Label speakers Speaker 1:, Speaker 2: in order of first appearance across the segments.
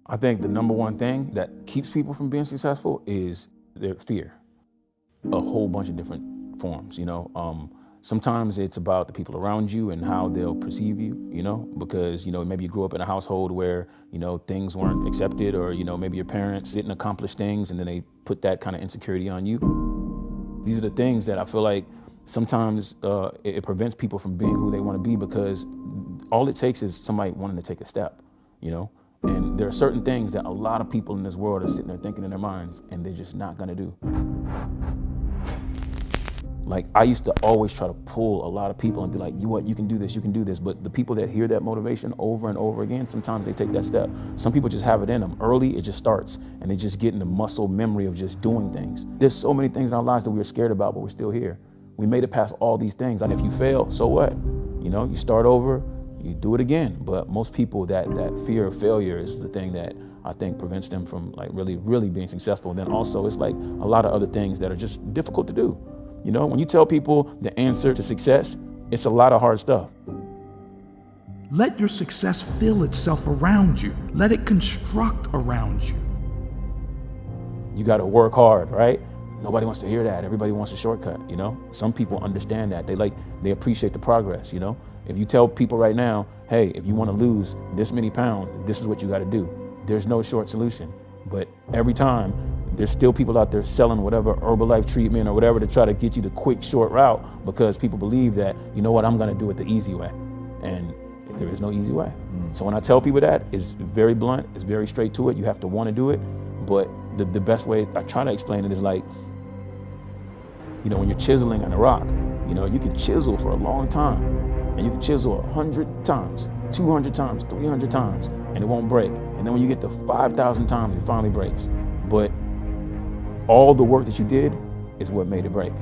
Speaker 1: I think the number one thing that keeps people from being successful is their fear. A whole bunch of different forms, sometimes it's about the people around you and how they'll perceive you, because, maybe you grew up in a household where, things weren't accepted, or, maybe your parents didn't accomplish things and then they put that kind of insecurity on you. These are the things that I feel like sometimes it prevents people from being who they want to be, because all it takes is somebody wanting to take a step, and there are certain things that a lot of people in this world are sitting there thinking in their minds and they're just not going to do. Like, I used to always try to pull a lot of people and be like, you can do this, you can do this. But the people that hear that motivation over and over again, sometimes they take that step. Some people just have it in them. Early, it just starts, and they just get in the muscle memory of just doing things. There's so many things in our lives that we were scared about, but we're still here. We made it past all these things. And if you fail, so what? You start over, you do it again. But most people, that fear of failure is the thing that I think prevents them from like really, really being successful. And then also it's like a lot of other things that are just difficult to do. When you tell people the answer to success, it's a lot of hard stuff.
Speaker 2: Let your success feel itself around you. Let it construct around you.
Speaker 1: You got to work hard, right? Nobody wants to hear that. Everybody wants a shortcut, Some people understand that. They appreciate the progress, If you tell people right now, hey, if you want to lose this many pounds, this is what you got to do. There's no short solution. But every time, there's still people out there selling whatever Herbalife treatment or whatever to try to get you the quick, short route, because people believe that, I'm going to do it the easy way. And there is no easy way. So when I tell people that, it's very blunt, it's very straight to it. You have to want to do it. But the best way I try to explain it is like, when you're chiseling on a rock, you can chisel for a long time, and you can chisel 100 times, 200 times, 300 times, and it won't break. And then when you get to 5,000 times, it finally breaks. But all the work that you did is what made it break.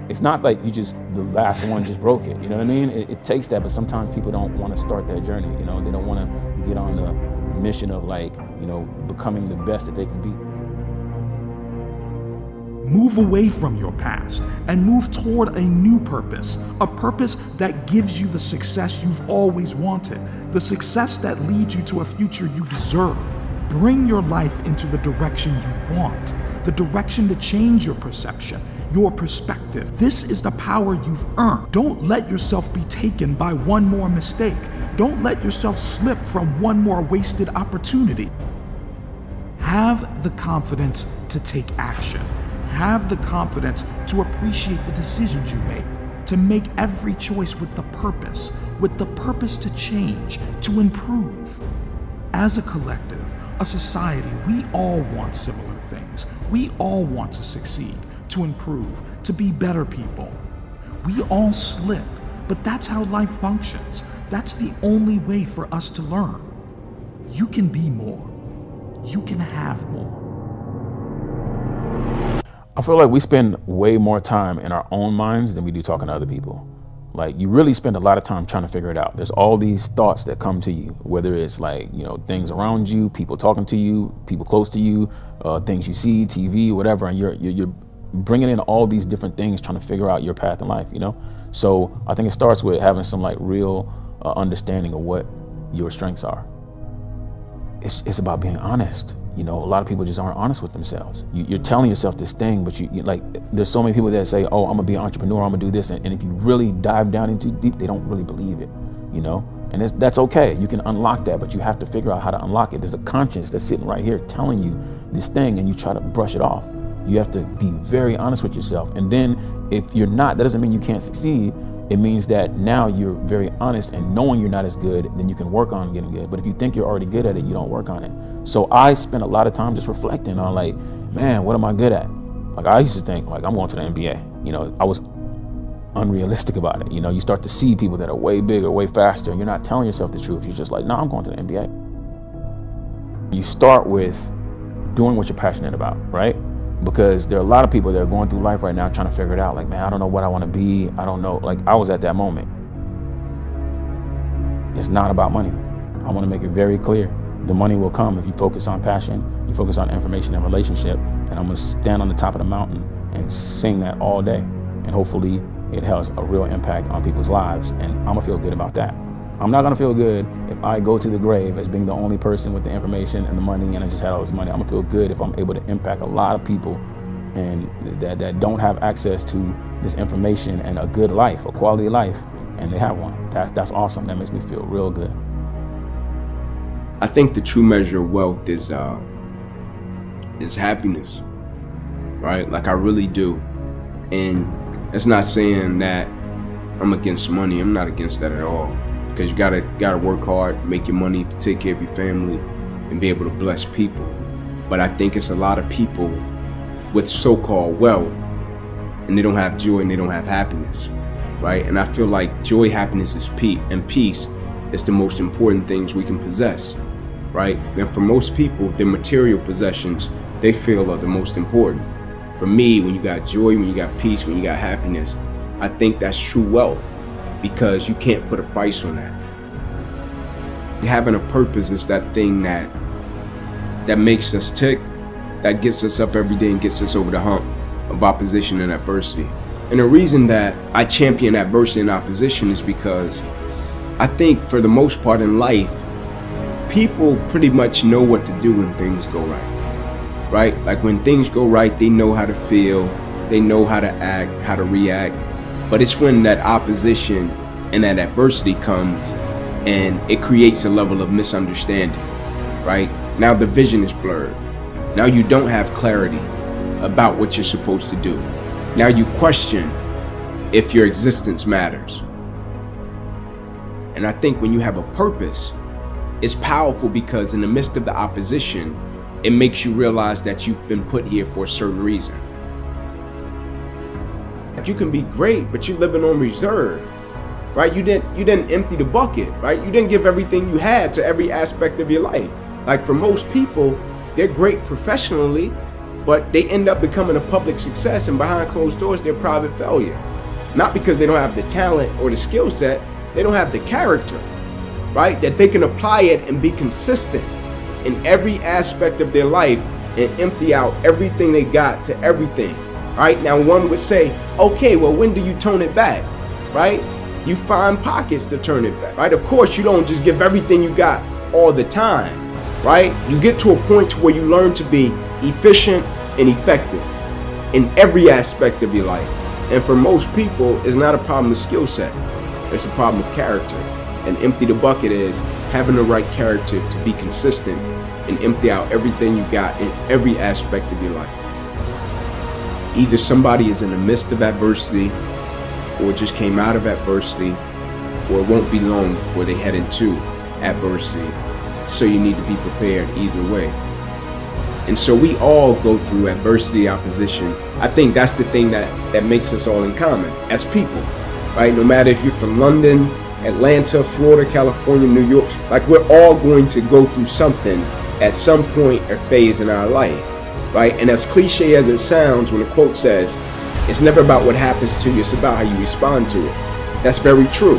Speaker 1: It's not like the last one just broke it, you know what I mean? It takes that, but sometimes people don't want to start that journey, They don't want to get on the mission of becoming the best that they can be.
Speaker 2: Move away from your past and move toward a new purpose, a purpose that gives you the success you've always wanted, the success that leads you to a future you deserve. Bring your life into the direction you want, the direction to change your perception, your perspective. This is the power you've earned. Don't let yourself be taken by one more mistake. Don't let yourself slip from one more wasted opportunity. Have the confidence to take action. Have the confidence to appreciate the decisions you make, to make every choice with the purpose to change, to improve. As a collective, a society, we all want similar things. We all want to succeed, to improve, to be better people. We all slip, but that's how life functions. That's the only way for us to learn. You can be more. You can have more.
Speaker 1: I feel like we spend way more time in our own minds than we do talking to other people. Like, you really spend a lot of time trying to figure it out. There's all these thoughts that come to you, whether it's like, things around you, people talking to you, people close to you, things you see, TV, whatever, and you're bringing in all these different things, trying to figure out your path in life, So I think it starts with having some real understanding of what your strengths are. It's about being honest. A lot of people just aren't honest with themselves. You're telling yourself this thing, but there's so many people that say, oh, I'm gonna be an entrepreneur, I'm gonna do this. And if you really dive down into deep, they don't really believe it, And that's okay. You can unlock that, but you have to figure out how to unlock it. There's a conscience that's sitting right here telling you this thing, and you try to brush it off. You have to be very honest with yourself. And then if you're not, that doesn't mean you can't succeed. It means that now you're very honest, and knowing you're not as good, then you can work on getting good. But if you think you're already good at it, you don't work on it. So I spent a lot of time just reflecting on man, what am I good at? I used to think I'm going to the NBA. I was unrealistic about it. You start to see people that are way bigger, way faster, and you're not telling yourself the truth. You're just like, no, I'm going to the NBA. You start with doing what you're passionate about, right? Because there are a lot of people that are going through life right now trying to figure it out. Man, I don't know what I want to be. I don't know. I was at that moment. It's not about money. I want to make it very clear. The money will come if you focus on passion, you focus on information and relationship. And I'm going to stand on the top of the mountain and sing that all day. And hopefully it has a real impact on people's lives. And I'm going to feel good about that. I'm not gonna feel good if I go to the grave as being the only person with the information and the money and I just had all this money. I'm gonna feel good if I'm able to impact a lot of people and that don't have access to this information and a good life, a quality life, and they have one. That's awesome. That makes me feel real good.
Speaker 3: I think the true measure of wealth is happiness, right? Like I really do. And it's not saying that I'm against money. I'm not against that at all. Because you gotta work hard, make your money to take care of your family and be able to bless people. But I think it's a lot of people with so-called wealth and they don't have joy and they don't have happiness, right? And I feel like joy, happiness and peace is the most important things we can possess, right? And for most people, their material possessions, they feel are the most important. For me, when you got joy, when you got peace, when you got happiness, I think that's true wealth. Because you can't put a price on that. Having a purpose is that thing that makes us tick, that gets us up every day and gets us over the hump of opposition and adversity. And the reason that I champion adversity and opposition is because I think for the most part in life, people pretty much know what to do when things go right, right? Like when things go right, they know how to feel, they know how to act, how to react. But it's when that opposition and that adversity comes and it creates a level of misunderstanding, right? Now the vision is blurred. Now you don't have clarity about what you're supposed to do. Now you question if your existence matters. And I think when you have a purpose, it's powerful because in the midst of the opposition, it makes you realize that you've been put here for a certain reason. You can be great, but you're living on reserve, right? You didn't empty the bucket, right? You didn't give everything you had to every aspect of your life. Like for most people, they're great professionally, but they end up becoming a public success, and behind closed doors, they're a private failure. Not because they don't have the talent or the skill set, they don't have the character, right? That they can apply it and be consistent in every aspect of their life and empty out everything they got to everything. Right? Now one would say, okay, well, when do you tone it back? Right? You find pockets to turn it back. Right? Of course, you don't just give everything you got all the time. Right? You get to a point where you learn to be efficient and effective in every aspect of your life. And for most people, it's not a problem of skill set. It's a problem of character. And empty the bucket is having the right character to be consistent and empty out everything you got in every aspect of your life. Either somebody is in the midst of adversity or just came out of adversity, or it won't be long before they head into adversity. So you need to be prepared either way. And so we all go through adversity, opposition. I think that's the thing that makes us all in common as people, right? No matter if you're from London, Atlanta, Florida, California, New York, like we're all going to go through something at some point or phase in our life. Right? And as cliche as it sounds, when a quote says, it's never about what happens to you, it's about how you respond to it. That's very true,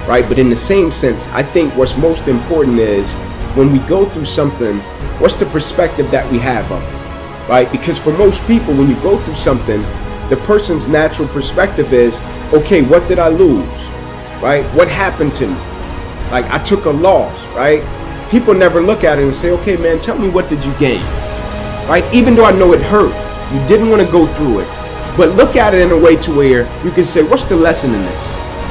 Speaker 3: right? But in the same sense, I think what's most important is when we go through something, what's the perspective that we have of it, right? Because for most people, when you go through something, the person's natural perspective is, okay, what did I lose, right? What happened to me? Like I took a loss, right? People never look at it and say, okay, man, tell me, what did you gain? Right? Even though I know it hurt, you didn't want to go through it, but look at it in a way to where you can say, what's the lesson in this?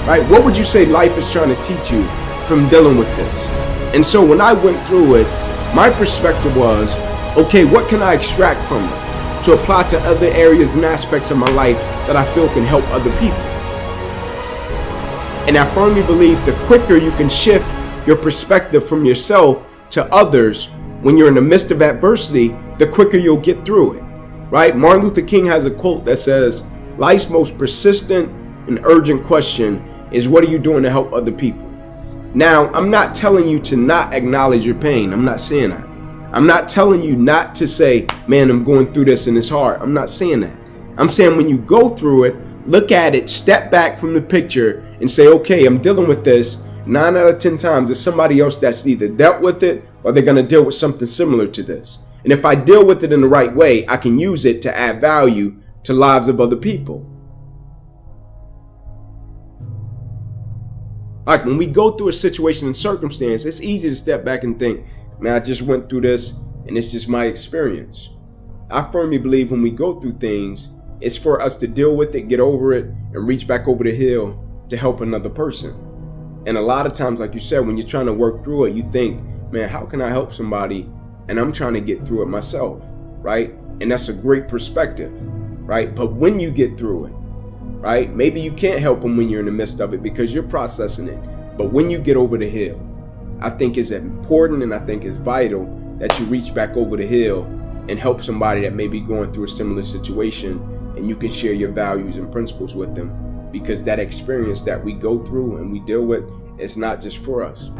Speaker 3: Right? What would you say life is trying to teach you from dealing with this? And so when I went through it, my perspective was, okay, what can I extract from it to apply to other areas and aspects of my life that I feel can help other people? And I firmly believe the quicker you can shift your perspective from yourself to others when you're in the midst of adversity, the quicker you'll get through it, right? Martin Luther King has a quote that says, life's most persistent and urgent question is, what are you doing to help other people? Now, I'm not telling you to not acknowledge your pain. I'm not saying that. I'm not telling you not to say, man, I'm going through this and it's hard. I'm not saying that. I'm saying when you go through it, look at it, step back from the picture and say, okay, I'm dealing with this. 9 out of 10 times, there's somebody else that's either dealt with it or they're going to deal with something similar to this. And if I deal with it in the right way, I can use it to add value to lives of other people. Like when we go through a situation and circumstance, it's easy to step back and think, man, I just went through this and it's just my experience. I firmly believe when we go through things, it's for us to deal with it, get over it, and reach back over the hill to help another person. And a lot of times, like you said, when you're trying to work through it, you think, man, how can I help somebody? And I'm trying to get through it myself, right? And that's a great perspective, right? But when you get through it, right, maybe you can't help them when you're in the midst of it because you're processing it. But when you get over the hill, I think it's important and I think it's vital that you reach back over the hill and help somebody that may be going through a similar situation, and you can share your values and principles with them, because that experience that we go through and we deal with is not just for us.